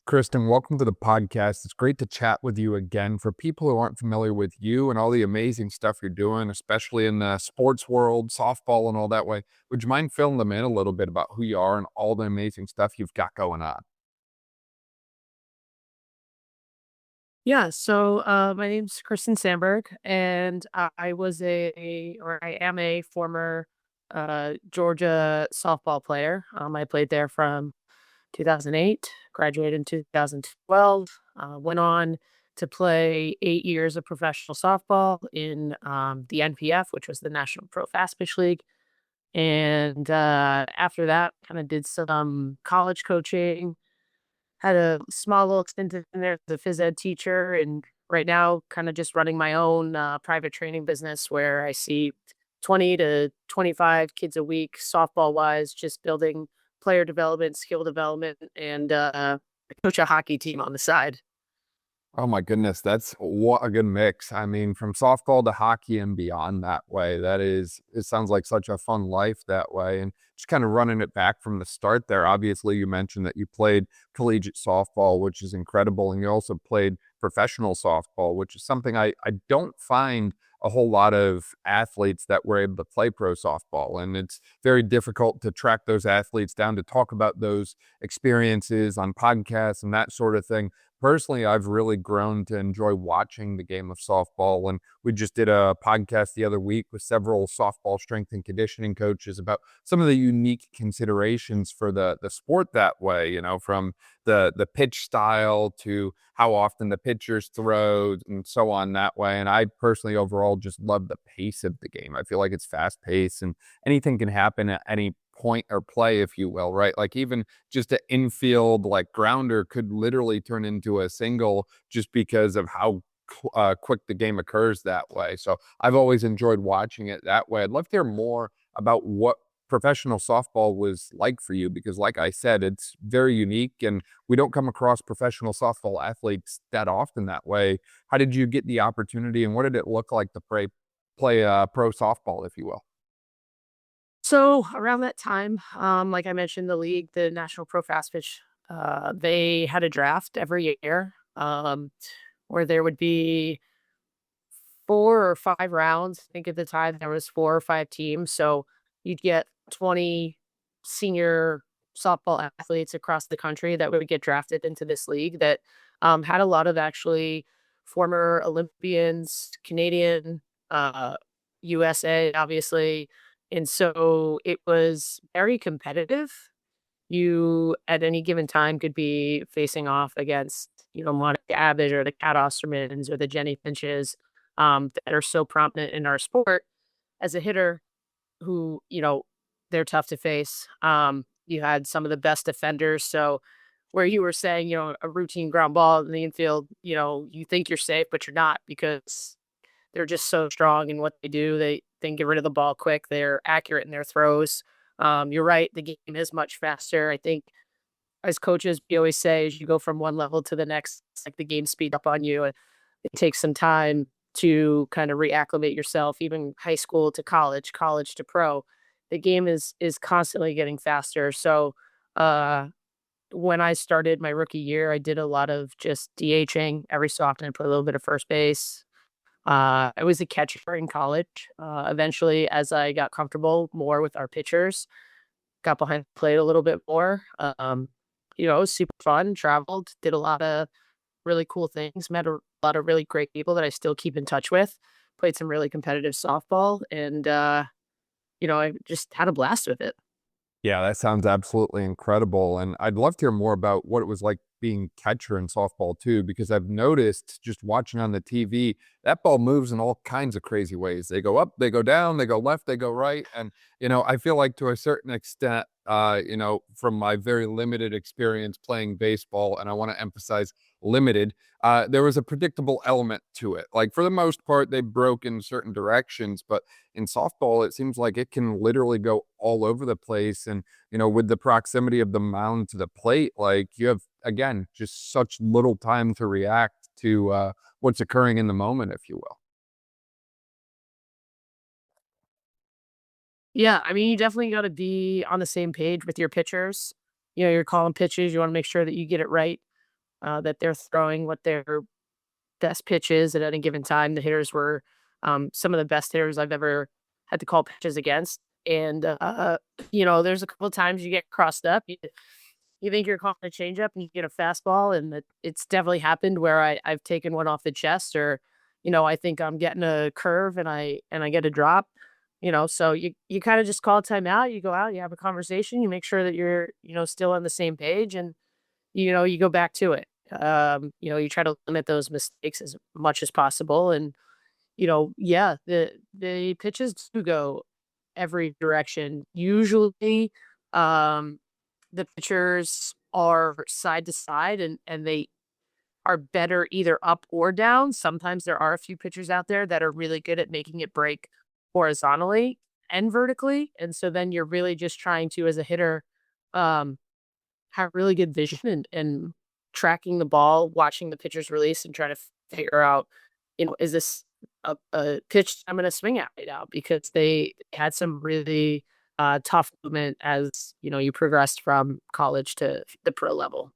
Kristyn, welcome to the podcast. It's great to chat with you again. For people who aren't familiar with you and all the amazing stuff you're doing, especially in the sports world, softball and all that way, would you mind filling them in a little bit about who you are and all the amazing stuff you've got going on? My name's Kristyn Sandberg, and I am a former Georgia softball player. I played there from 2008, graduated in 2012, went on to play 8 years of professional softball in the NPF, which was the National Pro Fast Pitch League. And after that, kind of did some college coaching, had a small little stint in there as a phys ed teacher, and right now kind of just running my own private training business where I see 20 to 25 kids a week, softball wise, just building player development, skill development, and I coach a hockey team on the side. Oh my goodness, that's what a good mix. I mean, from softball to hockey and beyond that way. It sounds like such a fun life that way. And just kind of running it back from the start there. Obviously, you mentioned that you played collegiate softball, which is incredible. And you also played professional softball, which is something I don't find a whole lot of athletes that were able to play pro softball. And it's very difficult to track those athletes down to talk about those experiences on podcasts and that sort of thing. Personally, I've really grown to enjoy watching the game of softball, and we just did a podcast the other week with several softball strength and conditioning coaches about some of the unique considerations for the sport that way, from the pitch style to how often the pitchers throw and so on that way. And I personally overall just love the pace of the game. I feel like it's fast paced and anything can happen at any point or play, if you will, right? Like even just an infield like grounder could literally turn into a single just because of how quick the game occurs that way. So I've always enjoyed watching it that way. I'd love to hear more about what professional softball was like for you because like I said, it's very unique and we don't come across professional softball athletes that often that way. How did you get the opportunity and what did it look like to play pro softball, if you will? So around that time, like I mentioned, the league, the National Pro Fast Pitch, they had a draft every year where there would be 4 or 5 rounds. I think at the time there was 4 or 5 teams. So you'd get 20 senior softball athletes across the country that would get drafted into this league that had a lot of actually former Olympians, Canadian, uh, USA, obviously. And so it was very competitive. You, at any given time, could be facing off against, Monica Abbott or the Cat Ostermans or the Jenny Finches that are so prominent in our sport as a hitter who, they're tough to face. You had some of the best defenders. So where you were saying, a routine ground ball in the infield, you think you're safe, but you're not because they're just so strong in what they do. They can get rid of the ball quick. They're accurate in their throws. You're right. The game is much faster. I think as coaches, we always say as you go from one level to the next, it's like the game speed up on you. And it takes some time to kind of reacclimate yourself, even high school to college, college to pro. The game is constantly getting faster. So uh when I started my rookie year, I did a lot of just DHing every so often. I play a little bit of first base. I was a catcher in college. Eventually, as I got comfortable more with our pitchers, got behind the plate a little bit more. It was super fun. Traveled, did a lot of really cool things. Met a lot of really great people that I still keep in touch with. Played some really competitive softball, and I just had a blast with it. Yeah, that sounds absolutely incredible, and I'd love to hear more about what it was like being catcher in softball too, because I've noticed just watching on the TV, that ball moves in all kinds of crazy ways. They go up, they go down, they go left, they go right, and, I feel like to a certain extent, from my very limited experience playing baseball, and I wanna emphasize limited, there was a predictable element to it. Like, for the most part, they broke in certain directions, but in softball, it seems like it can literally go all over the place. And, with the proximity of the mound to the plate, like you have, again, just such little time to react to what's occurring in the moment, if you will. Yeah, I mean, you definitely got to be on the same page with your pitchers. You're calling pitches. You want to make sure that you get it right. that they're throwing, what their best pitches at any given time. The hitters were some of the best hitters I've ever had to call pitches against. And, there's a couple of times you get crossed up. You think you're calling a changeup and you get a fastball, and it's definitely happened where I've taken one off the chest, or I think I'm getting a curve and I get a drop. So you kind of just call a timeout. You go out, you have a conversation, you make sure that you're still on the same page, and you go back to it. You try to limit those mistakes as much as possible, and yeah, the pitches do go every direction. Usually, um, the pitchers are side to side, and they are better either up or down. Sometimes there are a few pitchers out there that are really good at making it break horizontally and vertically. And so then you're really just trying to, as a hitter, um, have really good vision and tracking the ball, watching the pitcher's release and trying to figure out, is this a pitch I'm going to swing at right now? Because they had some really tough movement as, you progressed from college to the pro level.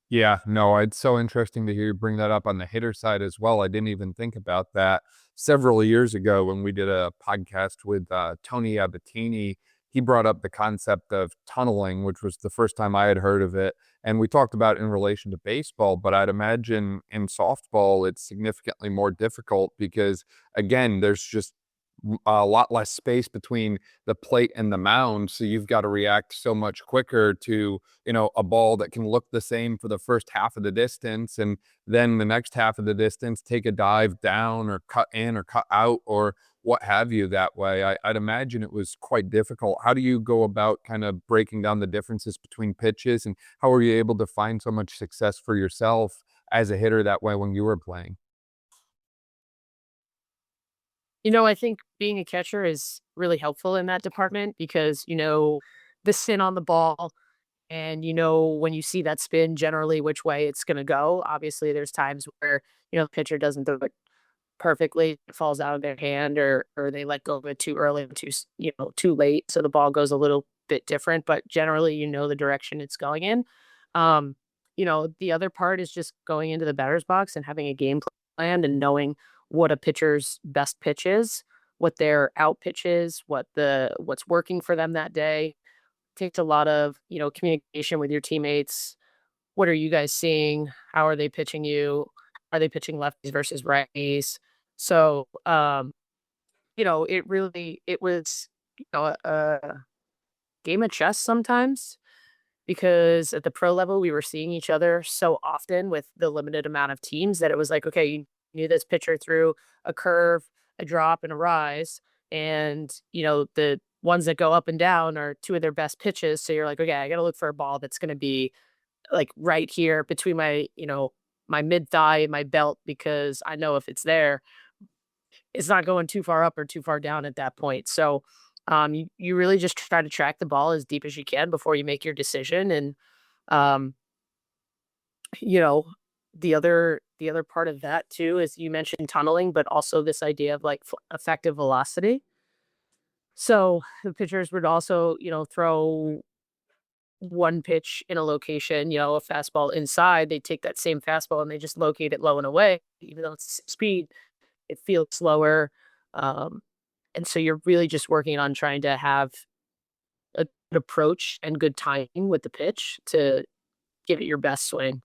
Yeah, no, it's so interesting to hear you bring that up on the hitter side as well. I didn't even think about that. Several years ago, when we did a podcast with Tony Abatini, he brought up the concept of tunneling, which was the first time I had heard of it. And we talked about it in relation to baseball, but I'd imagine in softball, it's significantly more difficult because, again, there's just a lot less space between the plate and the mound. So you've got to react so much quicker to, a ball that can look the same for the first half of the distance. And then the next half of the distance, take a dive down or cut in or cut out or what have you that way. I'd imagine it was quite difficult. How do you go about kind of breaking down the differences between pitches, and how were you able to find so much success for yourself as a hitter that way when you were playing? I think being a catcher is really helpful in that department because the spin on the ball, and when you see that spin, generally which way it's going to go. Obviously, there's times where the pitcher doesn't do it perfectly, it falls out of their hand, or they let go of it too early and too late, so the ball goes a little bit different. But generally, the direction it's going in. The other part is just going into the batter's box and having a game plan and knowing what a pitcher's best pitch is, what their out pitch is, what's working for them that day. Takes a lot of, communication with your teammates. What are you guys seeing? How are they pitching you? Are they pitching lefties versus righties? So, it was, a game of chess sometimes, because at the pro level, we were seeing each other so often with the limited amount of teams that it was like, okay, you knew this pitcher threw a curve, a drop, and a rise. And, the ones that go up and down are two of their best pitches. So you're like, okay, I got to look for a ball that's going to be like right here between my mid thigh and my belt, because I know if it's there, it's not going too far up or too far down at that point. So you really just try to track the ball as deep as you can before you make your decision. And um, you know, the other part of that too is you mentioned tunneling, but also this idea of like effective velocity. So the pitchers would also, throw one pitch in a location, a fastball inside. They take that same fastball and they just locate it low and away, even though it's speed, it feels slower. Um, and so you're really just working on trying to have a good approach and good timing with the pitch to give it your best swing.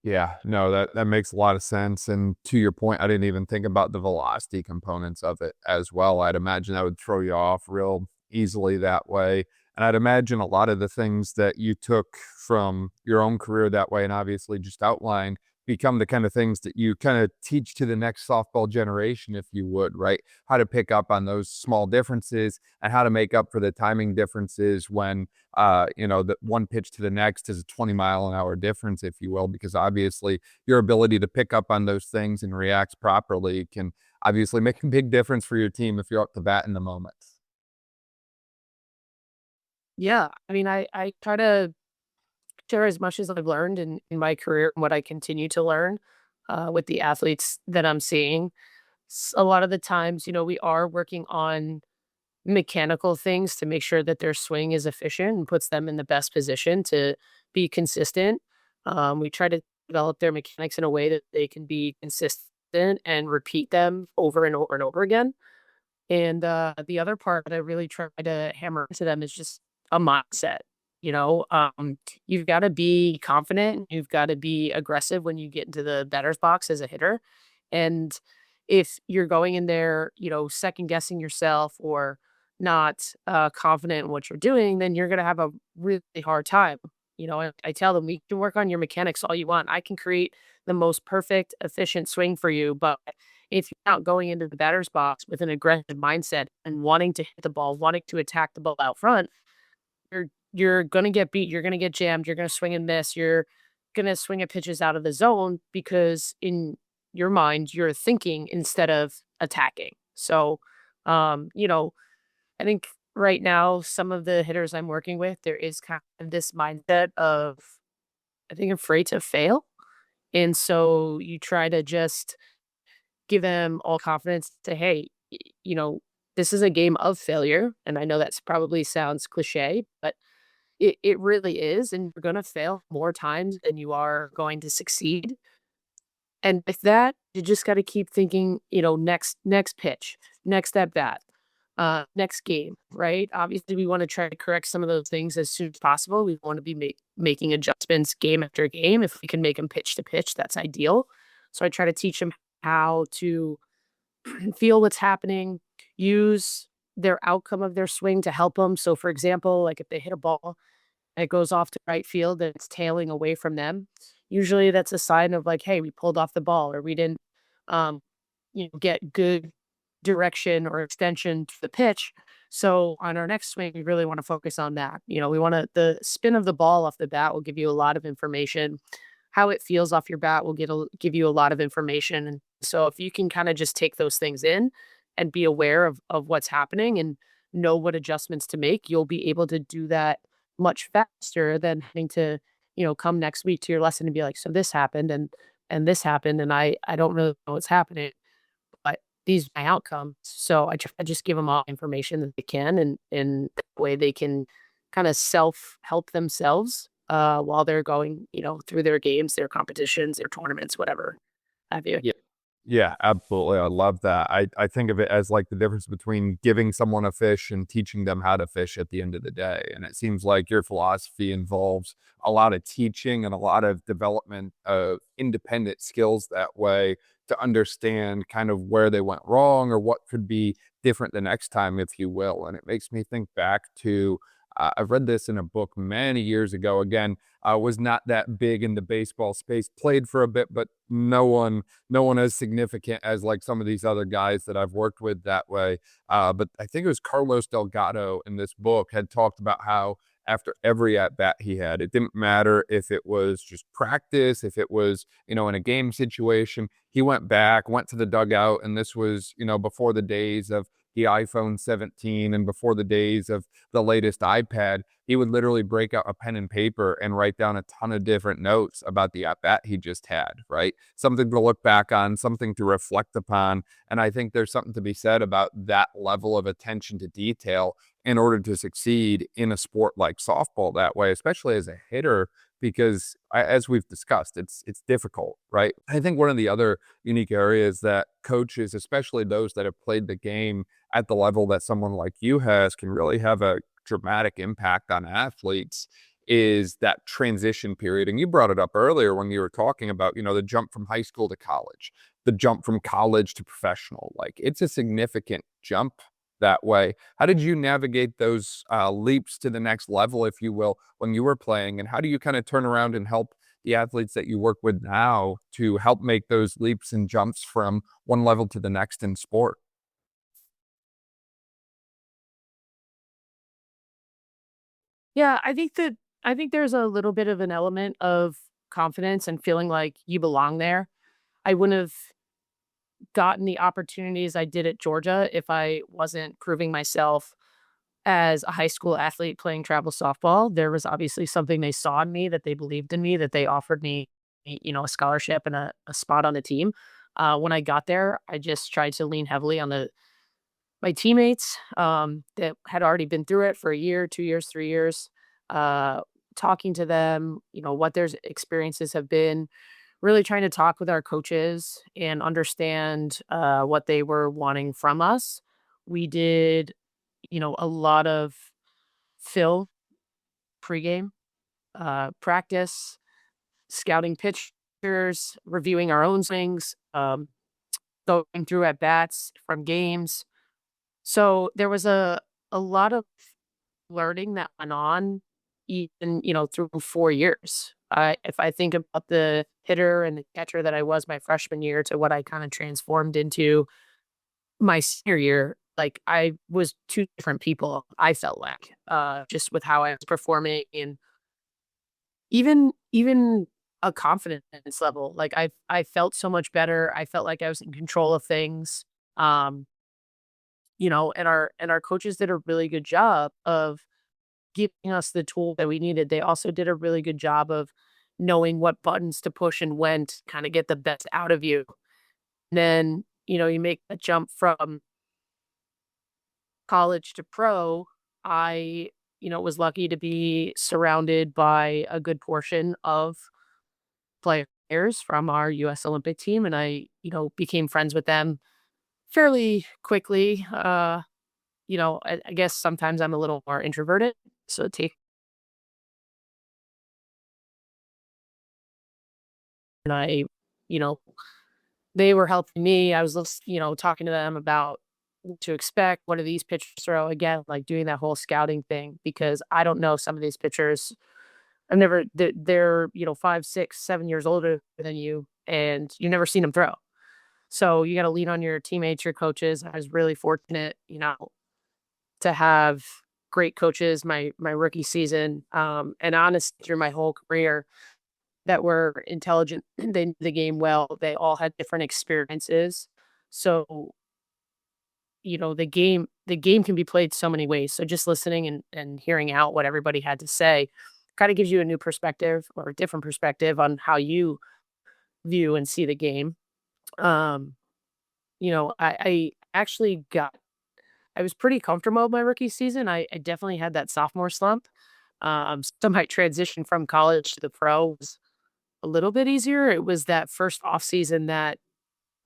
Yeah, no, that makes a lot of sense, and to your point, I didn't even think about the velocity components of it as well. I'd imagine that would throw you off real easily that way, and I'd imagine a lot of the things that you took from your own career that way and obviously just outlined become the kind of things that you kinda teach to the next softball generation, if you would, right? How to pick up on those small differences and how to make up for the timing differences when the one pitch to the next is a 20-mile-an-hour difference, if you will, because obviously your ability to pick up on those things and react properly can obviously make a big difference for your team if you're up to bat in the moment. Yeah, I mean, I try to share as much as I've learned in my career and what I continue to learn with the athletes that I'm seeing. A lot of the times, we are working on mechanical things to make sure that their swing is efficient and puts them in the best position to be consistent. We try to develop their mechanics in a way that they can be consistent and repeat them over and over and over again. And the other part that I really try to hammer into them is just a mindset. You know, you've got to be confident. You've got to be aggressive when you get into the batter's box as a hitter. And if you're going in there, second guessing yourself or not confident in what you're doing, then you're going to have a really hard time. I tell them, we can work on your mechanics all you want. I can create the most perfect, efficient swing for you. But if you're not going into the batter's box with an aggressive mindset and wanting to hit the ball, wanting to attack the ball out front, you're gonna get beat, you're gonna get jammed, you're gonna swing and miss, you're gonna swing at pitches out of the zone because in your mind, you're thinking instead of attacking. So, I think right now, some of the hitters I'm working with, there is kind of this mindset of, I think, afraid to fail. And so you try to just give them all confidence to, hey, this is a game of failure. And I know that's probably sounds cliche, but it really is. And you're going to fail more times than you are going to succeed. And with that, you just got to keep thinking, next pitch, next at bat, next game, right? Obviously, we want to try to correct some of those things as soon as possible. We want to be making adjustments game after game. If we can make them pitch to pitch, that's ideal. So I try to teach them how to feel what's happening, use their outcome of their swing to help them. So, for example, like if they hit a ball and it goes off to right field and it's tailing away from them, usually that's a sign of like, hey, we pulled off the ball or we didn't, um, get good direction or extension to the pitch. So on our next swing, we really want to focus on that. We want to, the spin of the ball off the bat will give you a lot of information. How it feels off your bat will give you a lot of information. And so if you can kind of just take those things in and be aware of what's happening and know what adjustments to make, you'll be able to do that much faster than having to, come next week to your lesson and be like, so this happened and this happened and I don't really know what's happening, but these are my outcomes. So I just give them all information that they can, and that way they can kind of self help themselves while they're going, through their games, their competitions, their tournaments, whatever have you. Yeah. Yeah, absolutely. I love that. I think of it as like the difference between giving someone a fish and teaching them how to fish at the end of the day. And it seems like your philosophy involves a lot of teaching and a lot of development of independent skills that way to understand kind of where they went wrong or what could be different the next time, if you will. And it makes me think back to, I've read this in a book many years ago. Again, I was not that big in the baseball space, played for a bit, but no one as significant as like some of these other guys that I've worked with that way. But I think it was Carlos Delgado in this book had talked about how after every at bat he had, it didn't matter if it was just practice, if it was, in a game situation, he went back, went to the dugout. And this was, before the days of the iPhone 17 and before the days of the latest iPad. He would literally break out a pen and paper and write down a ton of different notes about the at bat he just had, right? Something to look back on, something to reflect upon. And I think there's something to be said about that level of attention to detail in order to succeed in a sport like softball that way, especially as a hitter, because as we've discussed, it's difficult, right? I think one of the other unique areas that coaches, especially those that have played the game at the level that someone like you has, can really have a dramatic impact on athletes is that transition period. And you brought it up earlier when you were talking about, the jump from high school to college, the jump from college to professional. Like it's a significant jump that way. How did you navigate those leaps to the next level, if you will, when you were playing? And how do you kind of turn around and help the athletes that you work with now to help make those leaps and jumps from one level to the next in sport? Yeah, I think there's a little bit of an element of confidence and feeling like you belong there. I wouldn't have gotten the opportunities I did at Georgia if I wasn't proving myself as a high school athlete playing travel softball. There was obviously something they saw in me, that they believed in me, that they offered me, a scholarship and a spot on the team. When I got there, I just tried to lean heavily on my teammates that had already been through it for a year, 2 years, 3 years. talking to them, what their experiences have been, really trying to talk with our coaches and understand what they were wanting from us. We did, a lot of fill pregame, practice, scouting pitchers, reviewing our own swings, going through at bats from games. So there was a lot of learning that went on even, through 4 years. If I think about the hitter and the catcher that I was my freshman year to what I kinda transformed into my senior year, like, I was 2 different people, I felt like, just with how I was performing and even a confidence level. Like, I felt so much better, I felt like I was in control of things, um, and our coaches did a really good job of giving us the tool that we needed. They also did a really good job of knowing what buttons to push and when to kind of get the best out of you. And then, you make a jump from college to pro. I, was lucky to be surrounded by a good portion of players from our US Olympic team. And I, became friends with them fairly quickly. I guess sometimes I'm a little more introverted. So it takes and I, you know, they were helping me. I was, talking to them about what to expect. What do these pitchers throw? Again, like doing that whole scouting thing because I don't know some of these pitchers. I've never. They're 5, 6, 7 years older than you, and you've never seen them throw. So you got to lean on your teammates, your coaches. I was really fortunate, to have great coaches my rookie season, and honestly through my whole career that were intelligent. They knew the game well. They all had different experiences. So, the game can be played so many ways. So just listening and hearing out what everybody had to say kind of gives you a new perspective or a different perspective on how you view and see the game. Um, I actually I was pretty comfortable with my rookie season. I definitely had that sophomore slump. So my transition from college to the pro was a little bit easier. It was that first off season that,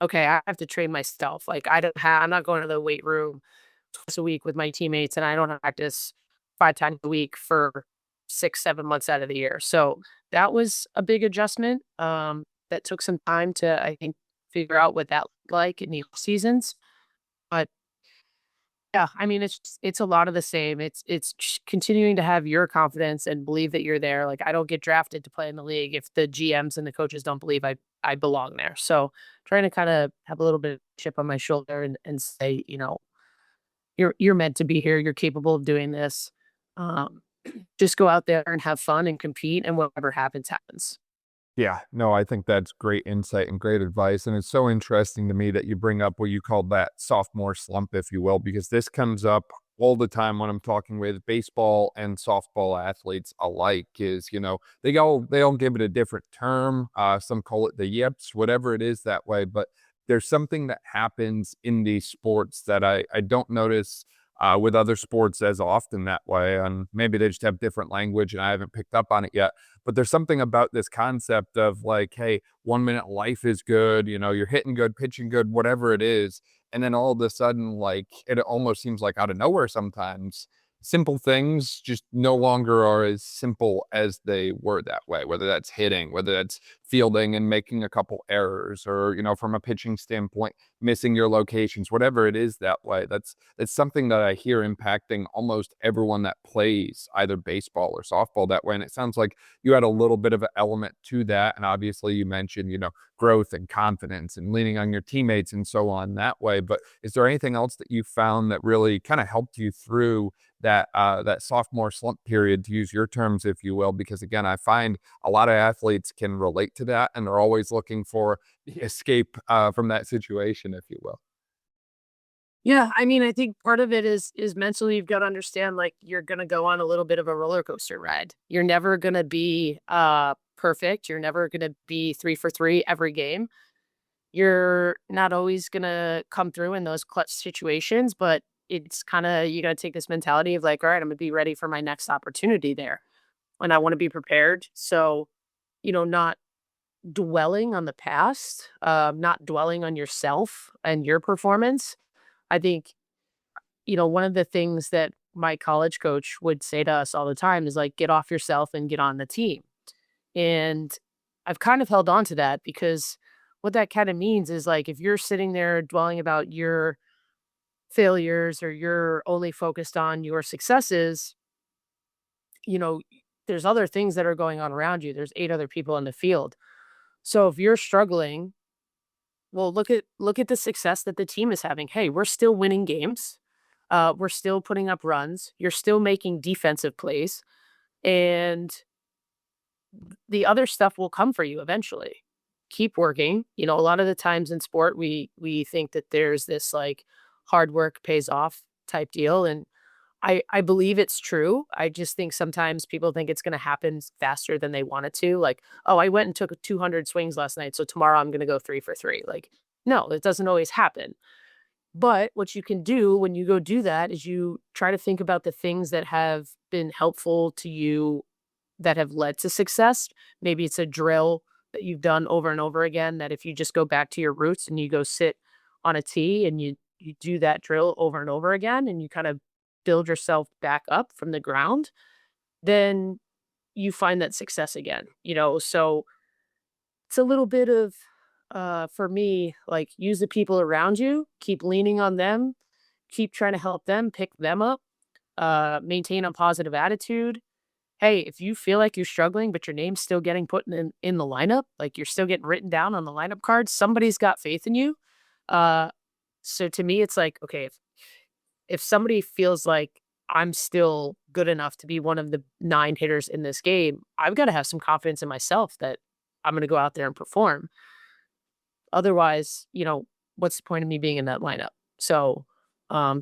okay, I have to train myself. Like I'm not going to the weight room twice a week with my teammates and I don't practice 5 times a week for 6, 7 months out of the year. So that was a big adjustment. That took some time to, I think, figure out what that looked like in the off seasons. But yeah, I mean, it's a lot of the same. It's continuing to have your confidence and believe that you're there. Like I don't get drafted to play in the league if the GMs and the coaches don't believe I belong there. So trying to kind of have a little bit of chip on my shoulder and say, you're meant to be here. You're capable of doing this. Um, just go out there and have fun and compete, and whatever happens, happens. Yeah, no, I think that's great insight and great advice. And it's so interesting to me that you bring up what you called that sophomore slump, if you will, because this comes up all the time when I'm talking with baseball and softball athletes alike is, they all give it a different term. Some call it the yips, whatever it is that way. But there's something that happens in these sports that I don't notice with other sports as often that way. And maybe they just have different language and I haven't picked up on it yet. But there's something about this concept of like, hey, 1 minute life is good, you're hitting good, pitching good, whatever it is. And then all of a sudden, like, it almost seems like out of nowhere sometimes, simple things just no longer are as simple as they were that way, whether that's hitting, whether that's fielding and making a couple errors, or, from a pitching standpoint, missing your locations, whatever it is that way. That's something that I hear impacting almost everyone that plays either baseball or softball that way. And it sounds like you had a little bit of an element to that. And obviously you mentioned, growth and confidence and leaning on your teammates and so on that way. But is there anything else that you found that really kind of helped you through that sophomore slump period, to use your terms, if you will? Because again, I find a lot of athletes can relate to that, and they're always looking for the escape from that situation, if you will. Yeah, I mean, I think part of it is mentally you've got to understand like you're gonna go on a little bit of a roller coaster ride. You're never gonna be perfect. You're never gonna be 3 for 3 every game. You're not always gonna come through in those clutch situations, but it's kind of you gotta take this mentality of like, all right, I'm gonna be ready for my next opportunity there. and I want to be prepared. So, not dwelling on the past, not dwelling on yourself and your performance. I think, one of the things that my college coach would say to us all the time is like, get off yourself and get on the team. And I've kind of held on to that because what that kind of means is like, if you're sitting there dwelling about your failures or you're only focused on your successes, you know, there's other things that are going on around you. There's 8 other people in the field. So if you're struggling, well, look at the success that the team is having. Hey, we're still winning games. We're still putting up runs. You're still making defensive plays, and the other stuff will come for you eventually. Keep working. A lot of the times in sport, we think that there's this like hard work pays off type deal, and I believe it's true. I just think sometimes people think it's going to happen faster than they want it to. Like, oh, I went and took 200 swings last night, so tomorrow I'm going to go 3 for 3. Like, no, it doesn't always happen. But what you can do when you go do that is you try to think about the things that have been helpful to you that have led to success. Maybe it's a drill that you've done over and over again that if you just go back to your roots and you go sit on a tee and you do that drill over and over again and you kind of build yourself back up from the ground, then you find that success again. So it's a little bit of for me, like use the people around you, keep leaning on them, keep trying to help them, pick them up, maintain a positive attitude. Hey, if you feel like you're struggling, but your name's still getting put in the lineup, like you're still getting written down on the lineup card, somebody's got faith in you. Uh, so to me, it's like, okay, if somebody feels like I'm still good enough to be one of the 9 hitters in this game, I've got to have some confidence in myself that I'm going to go out there and perform. Otherwise, what's the point of me being in that lineup? So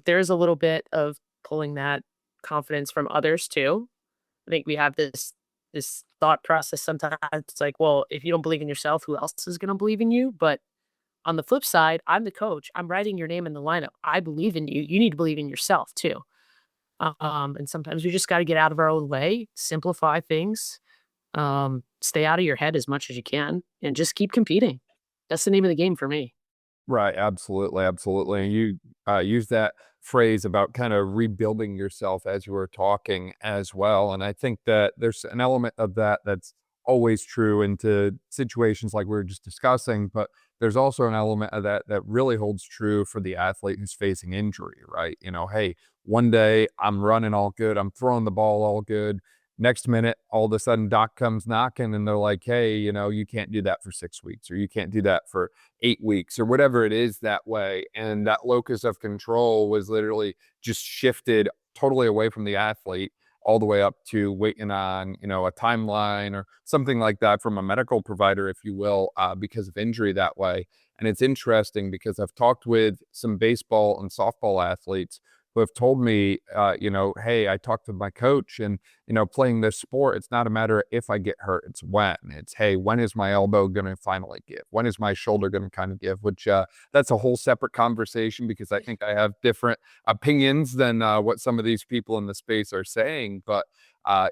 there's a little bit of pulling that confidence from others too. I think we have this thought process sometimes. It's like, well, if you don't believe in yourself, who else is going to believe in you? But on the flip side, I'm the coach. I'm writing your name in the lineup. I believe in you. You need to believe in yourself too. And sometimes we just got to get out of our own way, simplify things, stay out of your head as much as you can, and just keep competing. That's the name of the game for me. Right, absolutely, absolutely, and you, use that phrase about kinda rebuilding yourself as you were talking as well, and I think that there's an element of that that's always true into situations like we were just discussing, but there's also an element of that that really holds true for the athlete who's facing injury, right? Hey, one day I'm running all good, I'm throwing the ball all good, next minute, all of a sudden doc comes knocking and they're like, "Hey, you can't do that for 6 weeks, or you can't do that for 8 weeks," or whatever it is that way. And that locus of control was literally just shifted totally away from the athlete all the way up to waiting on, a timeline or something like that from a medical provider, if you will, because of injury that way. And it's interesting because I've talked with some baseball and softball athletes who have told me, hey, I talked to my coach and, playing this sport, it's not a matter of if I get hurt, it's when. It's, hey, when is my elbow going to finally give? When is my shoulder going to kind of give? Which that's a whole separate conversation because I think I have different opinions than what some of these people in the space are saying. But, have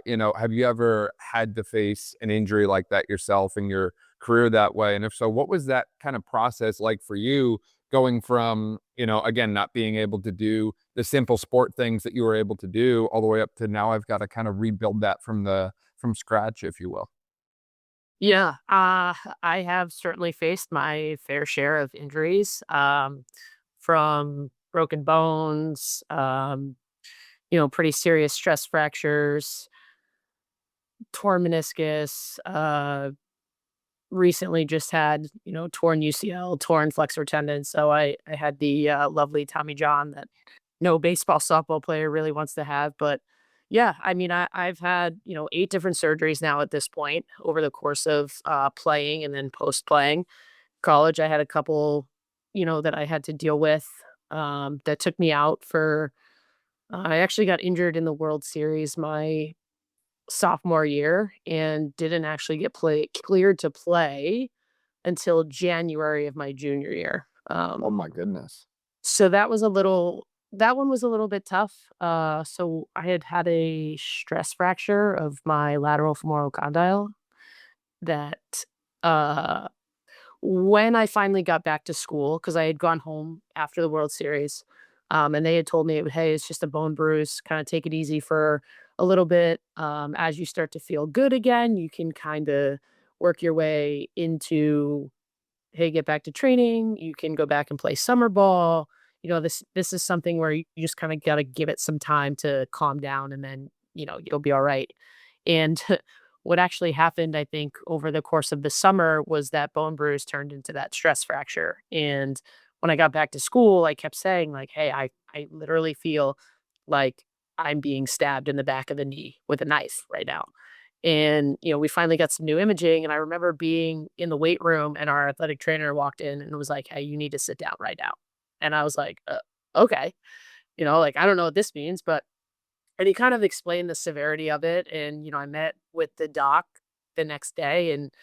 you ever had to face an injury like that yourself in your career that way? And if so, what was that kind of process like for you going from, again, not being able to do the simple sport things that you were able to do all the way up to now I've got to kind of rebuild that from scratch, if you will. Yeah, I have certainly faced my fair share of injuries, from broken bones, pretty serious stress fractures, torn meniscus, recently just had, torn UCL, torn flexor tendon. So I had the lovely Tommy John that no baseball, softball player really wants to have. But yeah, I mean, I've had, 8 different surgeries now at this point over the course of playing and then post playing. College, I had a couple, that I had to deal with that took me out for, I actually got injured in the World Series my sophomore year and didn't actually get cleared to play until January of my junior year. Oh my goodness. So that was a little that one was a little bit tough. So I had had a stress fracture of my lateral femoral condyle that, uh, when I finally got back to school, because I had gone home after the World Series, and they had told me, "Hey, it's just a bone bruise. Kind of take it easy for a little bit. As you start to feel good again, you can kind of work your way into, hey, get back to training. You can go back and play summer ball. This is something where you just kind of got to give it some time to calm down, and then you'll be all right." And what actually happened, I think, over the course of the summer was that bone bruise turned into that stress fracture. And when I got back to school, I kept saying, like, "Hey, I literally feel like I'm being stabbed in the back of the knee with a knife right now." And, we finally got some new imaging, and I remember being in the weight room, and our athletic trainer walked in and was like, "Hey, you need to sit down right now." And I was like, okay." Like, I don't know what this means, but and he kind of explained the severity of it. And, I met with the doc the next day, and,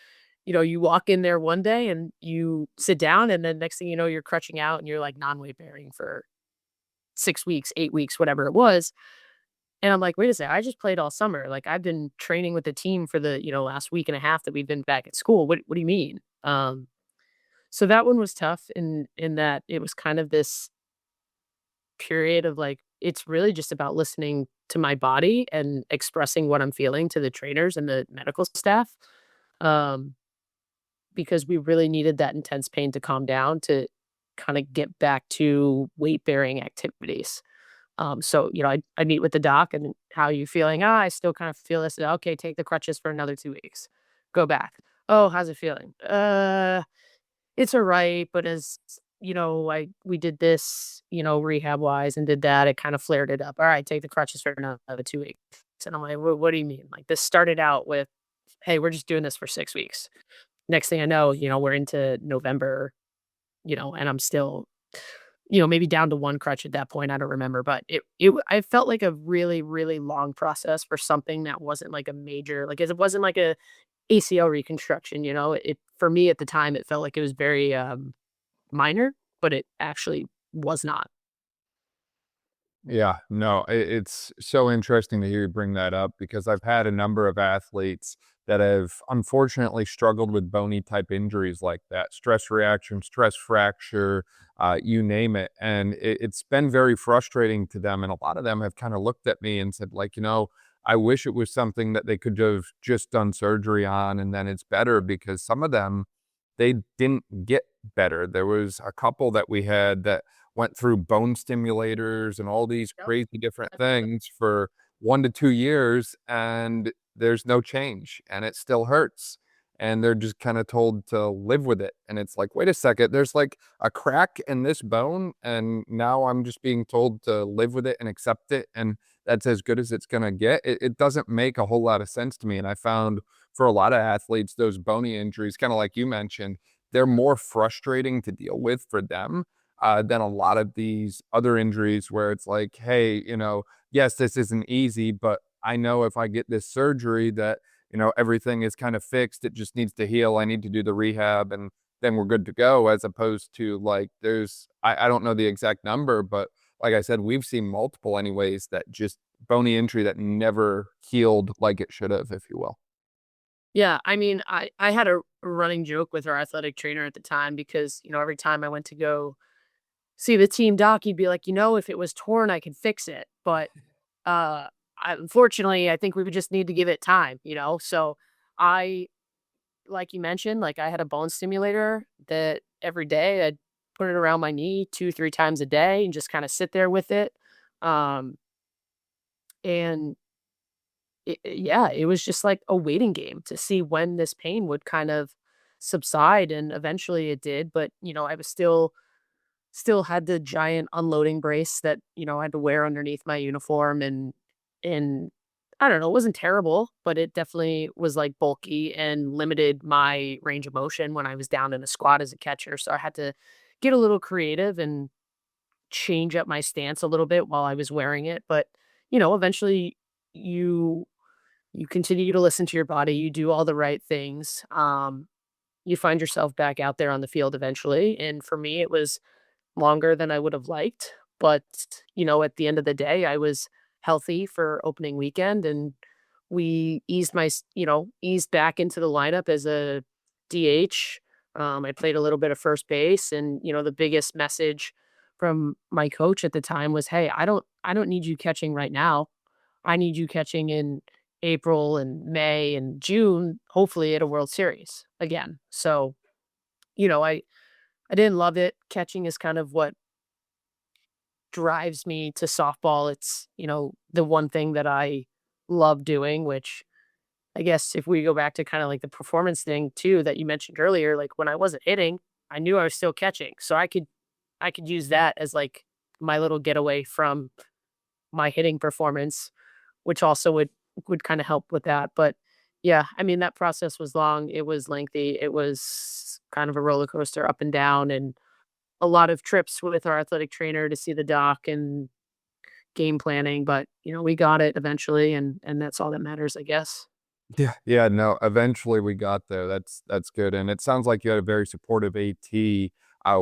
you walk in there one day and you sit down, and then next thing you know, you're crutching out and you're like non-weight bearing for 6 weeks, 8 weeks, whatever it was. And I'm like, "Wait a second, I just played all summer. Like, I've been training with the team for the, last week and a half that we've been back at school. What do you mean?" So that one was tough in that it was kind of this period of, like, it's really just about listening to my body and expressing what I'm feeling to the trainers and the medical staff, um, because we really needed that intense pain to calm down to kinda get back to weight-bearing activities. So, I meet with the doc and, "How are you feeling?" "Ah, I still kind of feel this." "Okay, take the crutches for another 2 weeks. Go back." "Oh, how's it feeling?" It's alright, but as I we did this, rehab-wise and did that, it kind of flared it up. Alright, take the crutches for another 2 weeks." And I'm like, What do you mean?" Like, this started out with, "Hey, we're just doing this for 6 weeks." Next thing I know, we're into November, and I'm still, maybe down to 1 crutch at that point. I don't remember, but I felt like a really, really long process for something that wasn't like a major, like, it wasn't like a ACL reconstruction. It, for me at the time, it felt like it was very, minor, but it actually was not. Yeah, no, it's so interesting to hear you bring that up because I've had a number of athletes that have unfortunately struggled with bony type injuries like that, stress reaction, stress fracture, you name it. And it's been very frustrating to them. And a lot of them have kind of looked at me and said, like, I wish it was something that they could have just done surgery on and then it's better because some of them, they didn't get better. There was a couple that we had that went through bone stimulators and all these Yep. crazy different things for 1 to 2 years, and there's no change, and it still hurts, and they're just kinda told to live with it, and it's like, "Wait a second, there's, like, a crack in this bone, and now I'm just being told to live with it and accept it, and that's as good as it's gonna get?" It doesn't make a whole lot of sense to me, and I found for a lot of athletes, those bony injuries, kinda like you mentioned, they're more frustrating to deal with for them than a lot of these other injuries where it's like, hey, yes, this isn't easy, but I know if I get this surgery that, everything is kind of fixed. It just needs to heal. I need to do the rehab and then we're good to go. As opposed to like, I don't know the exact number, but like I said, we've seen multiple anyways that just bony injury that never healed like it should have, if you will. Yeah, I mean, I had a running joke with our athletic trainer at the time because, every time I went to go see the team doc, he'd be like, "If it was torn, I could fix it, but, unfortunately, I think we would just need to give it time," you know? So, I like you mentioned, like, I had a bone stimulator that every day I'd put it around my knee 2, 3 times a day and just kinda sit there with it, um, and yeah, it was just like a waiting game to see when this pain would kind of subside, and eventually it did. But, I was still had the giant unloading brace that, I had to wear underneath my uniform, and I don't know, it wasn't terrible, but it definitely was like bulky and limited my range of motion when I was down in a squat as a catcher. So I had to get a little creative and change up my stance a little bit while I was wearing it. But, eventually you you continue to listen to your body, you do all the right things. You find yourself back out there on the field eventually. And for me, it was longer than I would have liked. But, at the end of the day, I was healthy for opening weekend, and we eased back into the lineup as a DH. I played a little bit of first base, and, the biggest message from my coach at the time was, "Hey, I don't need you catching right now. I need you catching in April and May and June, hopefully at a World Series again." So, I didn't love it. Catching is kind of what drives me to softball. It's, the one thing that I love doing, which I guess if we go back to kind of like the performance thing too that you mentioned earlier, like when I wasn't hitting, I knew I was still catching. So I could use that as like my little getaway from my hitting performance, which also would kind of help with that. But yeah, I mean that process was long, it was lengthy, it was kind of a roller coaster up and down, and a lot of trips with our athletic trainer to see the doc and game planning, but, we got it eventually, and that's all that matters, I guess. Yeah, yeah, no, eventually we got there. That's good, and it sounds like you had a very supportive AT,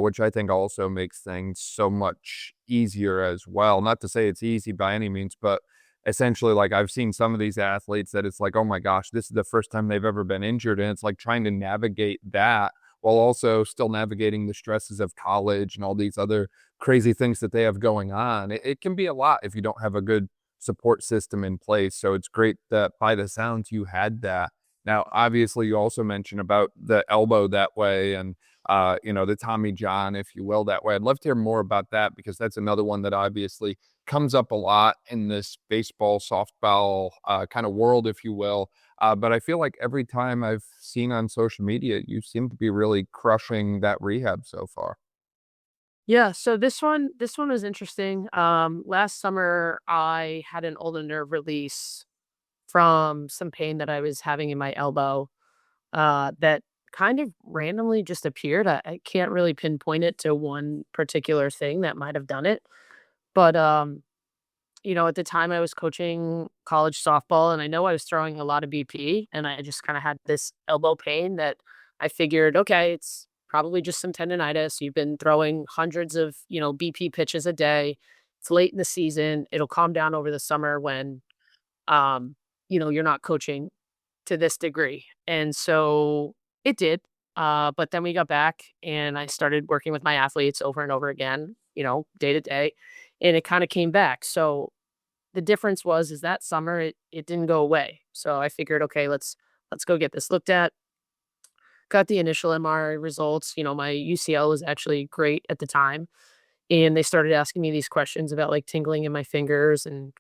which I think also makes things so much easier as well. Not to say it's easy by any means, but essentially, like, I've seen some of these athletes that it's like, "Oh my gosh, this is the first time they've ever been injured," and it's like trying to navigate that while also still navigating the stresses of college and all these other crazy things that they have going on. It can be a lot if you don't have a good support system in place. So it's great that by the sounds you had that. Now, obviously, you also mentioned about the elbow that way and the Tommy John, if you will, that way. I'd love to hear more about that because that's another one that obviously comes up a lot in this baseball, softball kind of world, if you will. But I feel like every time I've seen on social media, you seem to be really crushing that rehab so far. Yeah, so this one was interesting. Last summer, I had an ulnar nerve release from some pain that I was having in my elbow, that kind of randomly just appeared. I can't really pinpoint it to one particular thing that might have done it, but, at the time I was coaching college softball and I know I was throwing a lot of BP and I just kind of had this elbow pain that I figured, okay, it's probably just some tendonitis. You've been throwing hundreds of, BP pitches a day. It's late in the season. It'll calm down over the summer when, um, you're not coaching to this degree. And so it did. But then we got back and I started working with my athletes over and over again, day to day, and it kind of came back. So the difference is that summer it didn't go away. So I figured, okay, let's go get this looked at. Got the initial MRI results. My UCL was actually great at the time. And they started asking me these questions about like tingling in my fingers. And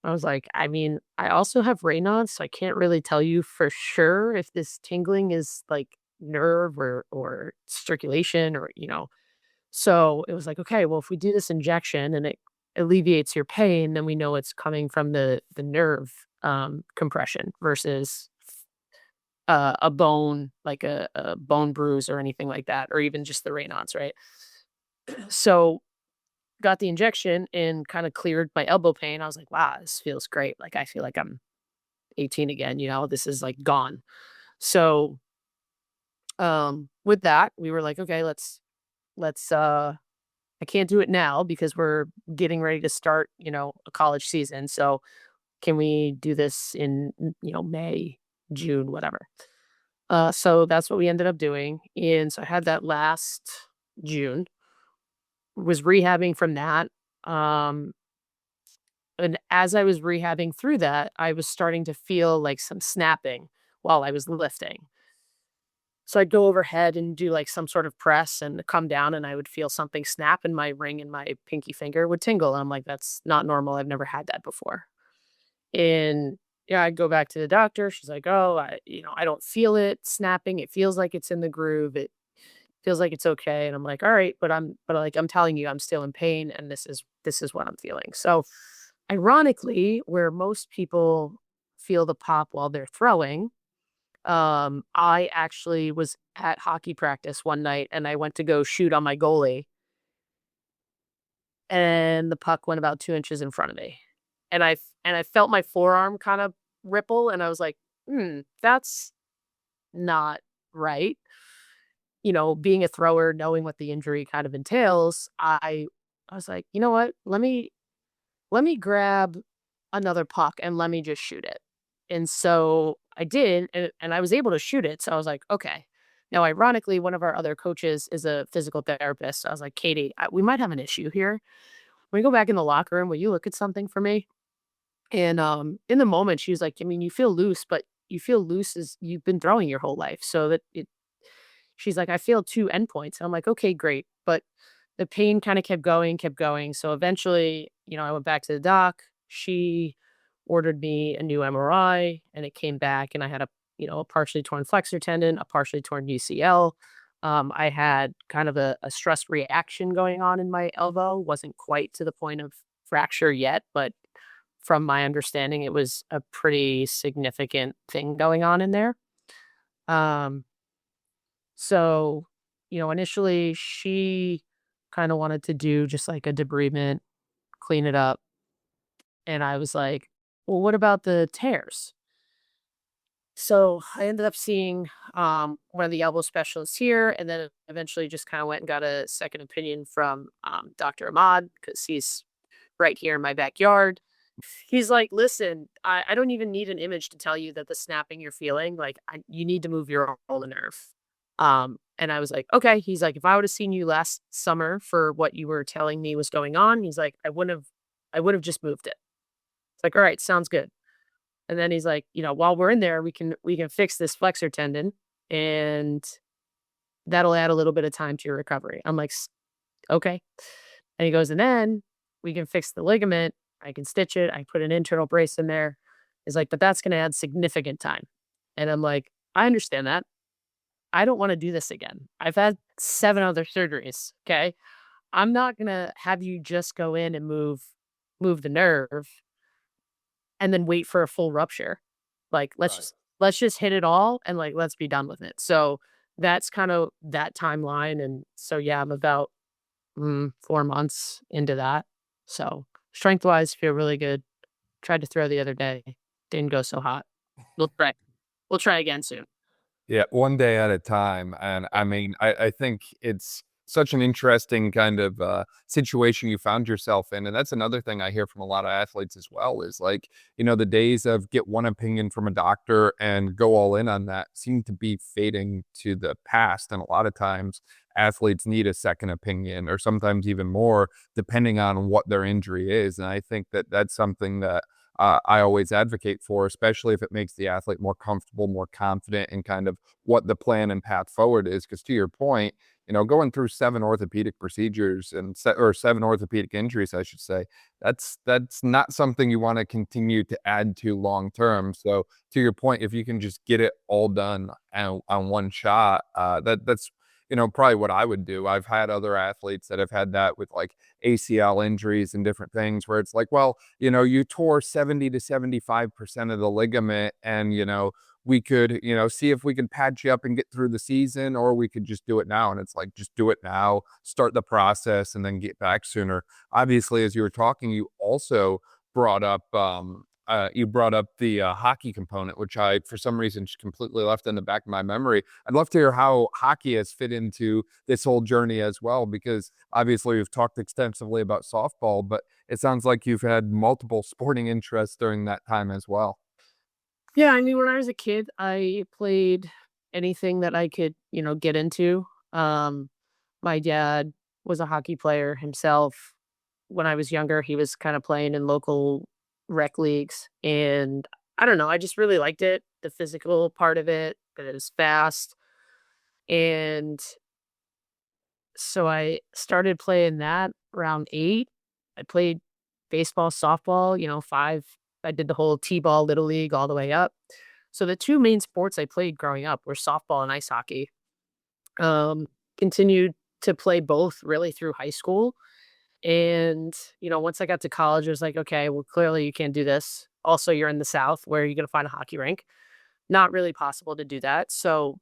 I was like, I mean, I also have Raynaud's, so I can't really tell you for sure if this tingling is like nerve or circulation or, so it was like, okay, well, if we do this injection and it alleviates your pain, then we know it's coming from the nerve compression versus a bone, like a bone bruise or anything like that, or even just the Raynaud's, right? So got the injection and kind of cleared my elbow pain. I was like, wow, this feels great. Like I feel like I'm 18 again, this is like gone. So with that, we were like, okay, let's I can't do it now because we're getting ready to start, a college season. So can we do this in, May, June, whatever? So that's what we ended up doing. And so I had that last June, was rehabbing from that. Um, and as I was rehabbing through that, I was starting to feel like some snapping while I was lifting. So I'd go overhead and do like some sort of press and come down and I would feel something snap and my ring and my pinky finger would tingle. And I'm like, that's not normal. I've never had that before. And yeah, I'd go back to the doctor. She's like, oh, I don't feel it snapping. It feels like it's in the groove. It feels like it's okay. And I'm like, all right, but like, I'm telling you, I'm still in pain and this is what I'm feeling. So ironically, where most people feel the pop while they're throwing, I actually was at hockey practice one night and I went to go shoot on my goalie and the puck went about 2 inches in front of me. And I felt my forearm kind of ripple and I was like, that's not right." Being a thrower, knowing what the injury kind of entails, I I was like, you know what? Let me grab another puck and let me just shoot it. And so I did, and I was able to shoot it. So I was like, okay. Now, ironically, one of our other coaches is a physical therapist. So I was like, Katie, we might have an issue here. When we go back in the locker room, will you look at something for me? And in the moment, she was like, I mean, you feel loose, but you feel loose as you've been throwing your whole life. So that it she's like, "I feel 2 endpoints." I'm like, "Okay, great." But the pain kinda kept going, kept going. So eventually, I went back to the doc. She ordered me a new MRI, and it came back, and I had a partially torn flexor tendon, a partially torn UCL. I had kind of a stress reaction going on in my elbow. Wasn't quite to the point of fracture yet, but from my understanding, it was a pretty significant thing going on in there. Um so, initially she kind of wanted to do just like a debridement, clean it up. And I was like, well, what about the tears? So I ended up seeing one of the elbow specialists here, and then eventually just kind of went and got a second opinion from Dr. Ahmad because he's right here in my backyard. He's like, listen, I don't even need an image to tell you that the snapping you're feeling, like, you need to move your ulnar nerve. And I was like, okay. He's like, if I would have seen you last summer for what you were telling me was going on, he's like, I would have just moved it. It's like, all right, sounds good. And then he's like, while we're in there, we can fix this flexor tendon, and that'll add a little bit of time to your recovery. I'm like, okay. And he goes, and then we can fix the ligament. I can stitch it. I put an internal brace in there. He's like, but that's going to add significant time. And I'm like, I understand that. I don't want to do this again. I've had 7 other surgeries. Okay. I'm not going to have you just go in and move the nerve and then wait for a full rupture. Like, Right. let's just hit it all and like let's be done with it. So that's kind of that timeline. And so yeah, I'm about 4 months into that. So strength wise, feel really good. Tried to throw the other day. Didn't go so hot. We'll try. We'll try again soon. Yeah, one day at a time, and I mean, I think it's such an interesting kind of, situation you found yourself in, and that's another thing I hear from a lot of athletes as well is, like, the days of get one opinion from a doctor and go all in on that seem to be fading to the past, and a lot of times, athletes need a second opinion or sometimes even more depending on what their injury is, and I think that that's something that I always advocate for, especially if it makes the athlete more comfortable, more confident in kind of what the plan and path forward is. Because to your point, going through 7 orthopedic procedures and or 7 orthopedic injuries, I should say, that's not something you want to continue to add to long term. So to your point, if you can just get it all done on one shot, that's probably what I would do. I've had other athletes that have had that with like ACL injuries and different things where it's like, well, you tore 70 to 75% of the ligament and, we could, see if we can patch you up and get through the season, or we could just do it now. And it's like, just do it now, start the process, and then get back sooner. Obviously, as you were talking, you also brought up, the hockey component, which I, for some reason, just completely left in the back of my memory. I'd love to hear how hockey has fit into this whole journey as well, because obviously we've talked extensively about softball, but it sounds like you've had multiple sporting interests during that time as well. Yeah, I mean, when I was a kid, I played anything that I could, get into. My dad was a hockey player himself. When I was younger, he was kind of playing in local rec leagues. And I don't know, I just really liked it, the physical part of it, that it was fast. And so I started playing that around 8. I played baseball, softball, 5. I did the whole T-ball little league all the way up. So the 2 main sports I played growing up were softball and ice hockey. Um, Continued to play both really through high school. And, once I got to college, I was like, okay, well, clearly you can't do this. Also, you're in the South. Where are you going to find a hockey rink? Not really possible to do that. So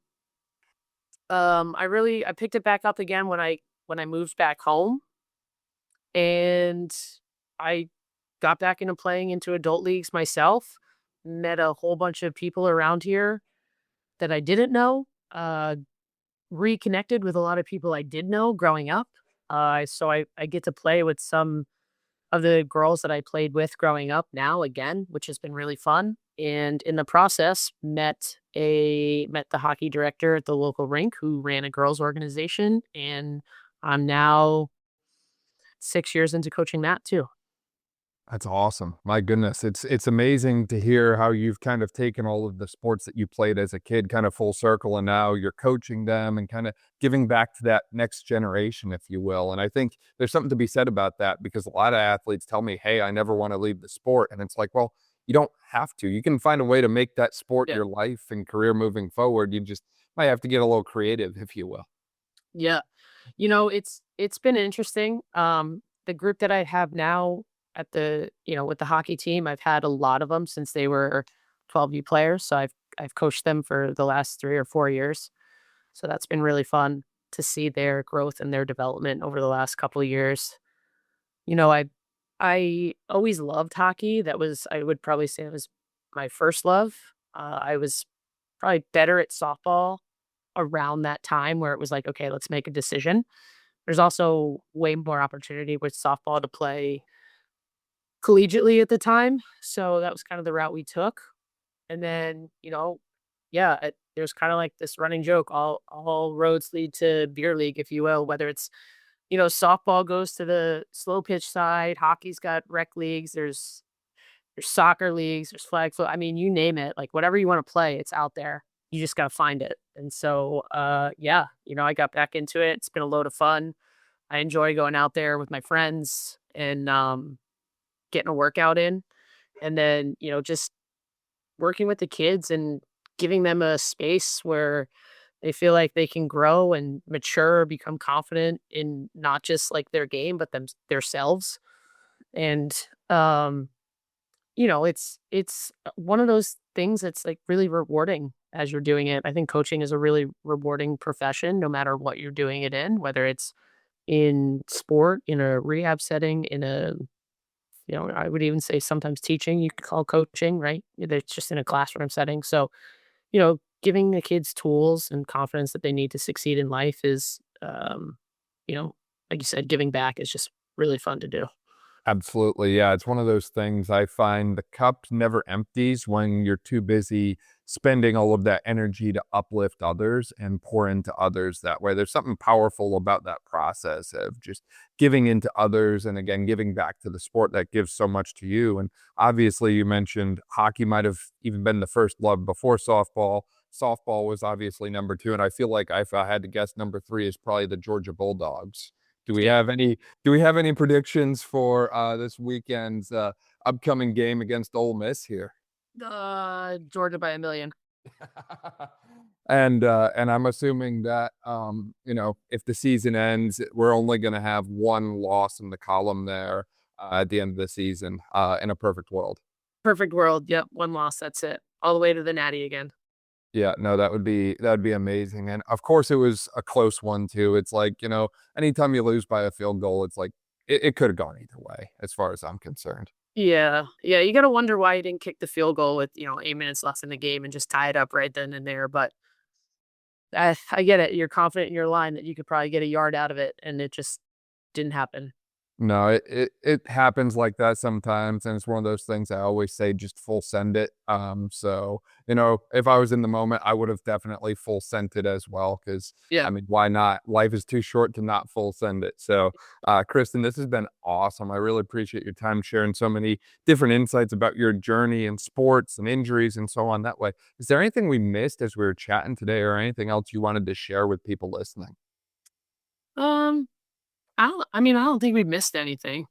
I picked it back up again when I moved back home, and I got back into playing into adult leagues myself. Met a whole bunch of people around here that I didn't know. Reconnected with a lot of people I did know growing up. So I get to play with some of the girls that I played with growing up now again, which has been really fun. And in the process, met the hockey director at the local rink who ran a girls organization, and I'm now 6 years into coaching that too. That's awesome. My goodness, it's amazing to hear how you've kind of taken all of the sports that you played as a kid kind of full circle, and now you're coaching them and kind of giving back to that next generation, if you will. And I think there's something to be said about that because a lot of athletes tell me, "Hey, I never want to leave the sport." And it's like, well, you don't have to. You can find a way to make that sport Yeah. your life and career moving forward. You just might have to get a little creative, if you will. Yeah. It's been interesting. The group that I have now at with the hockey team, I've had a lot of them since they were 12U players. So I've coached them for the last 3 or 4 years. So that's been really fun to see their growth and their development over the last couple of years. You know, I always loved hockey. I would probably say it was my first love. I was probably better at softball around that time where it was like, okay, let's make a decision. There's also way more opportunity with softball to play collegiately at the time. So that was kind of the route we took. And then, yeah, there's kind of like this running joke. All roads lead to beer league, if you will, whether it's, softball goes to the slow pitch side, hockey's got rec leagues, there's soccer leagues, there's flag foot. I mean, you name it, like whatever you want to play, it's out there. You just got to find it. And so, yeah, I got back into it. It's been a load of fun. I enjoy going out there with my friends and getting a workout in. And then, just working with the kids and giving them a space where they feel like they can grow and mature, become confident in not just like their game, but themselves. And it's one of those things that's like really rewarding as you're doing it. I think coaching is a really rewarding profession, no matter what you're doing it in, whether it's in sport, in a rehab setting, I would even say sometimes teaching, you could call coaching, right? It's just in a classroom setting. So, giving the kids tools and confidence that they need to succeed in life is, you know, like you said, giving back is just really fun to do. Absolutely, yeah, it's one of those things I find the cup never empties when you're too busy spending all of that energy to uplift others and pour into others that way. There's something powerful about that process of just giving into others and, again, giving back to the sport that gives so much to you, and obviously, you mentioned hockey might have even been the first love before softball. Softball was obviously number 2, and I feel like if I had to guess, number 3 is probably the Georgia Bulldogs. Do we Yeah. have any do we have any predictions for, this weekend's, upcoming game against Ole Miss here? Georgia by a million. And I'm assuming that, if the season ends, we're only gonna have 1 loss in the column there, at the end of the season, in a perfect world. Perfect world. Yep. One loss. That's it. All the way to the natty again. Yeah, no, that would be amazing, and, of course, it was a close one too. It's like, anytime you lose by a field goal, it's like, it coulda gone either way, as far as I'm concerned. Yeah. Yeah. You got to wonder why you didn't kick the field goal with, 8 minutes left in the game and just tie it up right then and there. But I get it. You're confident in your line that you could probably get a yard out of it, and it just didn't happen. No, it happens like that sometimes, and it's one of those things I always say, just full send it. So, if I was in the moment, I would have definitely full sent it as well, because Yeah. I mean, why not? Life is too short to not full send it. So, Kristen, this has been awesome. I really appreciate your time sharing so many different insights about your journey in sports and injuries and so on that way. Is there anything we missed as we were chatting today, or anything else you wanted to share with people listening? Um, I don't think we missed anything.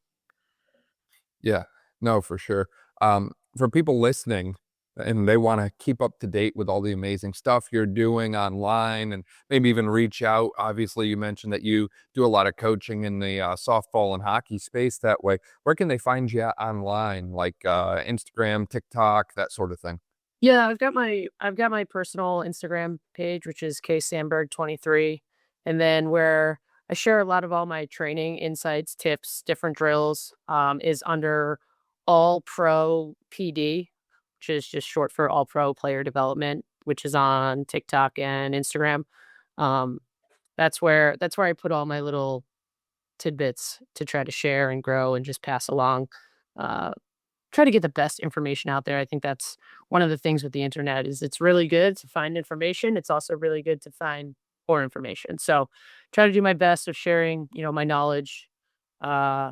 Yeah. No, for sure. For people listening and they wanna keep up to date with all the amazing stuff you're doing online and maybe even reach out, obviously, you mentioned that you do a lot of coaching in the, softball and hockey space that way. Where can they find you at online, like, Instagram, TikTok, that sort of thing? Yeah, I've got my personal Instagram page, which is ksandberg23, and then where I share a lot of all my training insights, tips, different drills, is under All Pro PD, which is just short for All Pro Player Development, which is on TikTok and Instagram. Um, that's where I put all my little tidbits to try to share and grow and just pass along. Uh, Try to get the best information out there. I think that's one of the things with the internet is it's really good to find information. It's also really good to find poor information. So try to do my best of sharing, my knowledge uh,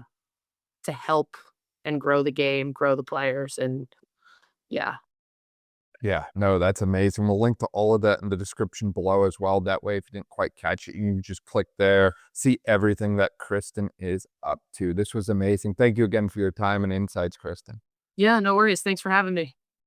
to help and grow the game, grow the players. And yeah. Yeah, no, that's amazing. We'll link to all of that in the description below as well. That way, if you didn't quite catch it, you can just click there, see everything that Kristyn is up to. This was amazing. Thank you again for your time and insights, Kristyn. Yeah, no worries. Thanks for having me.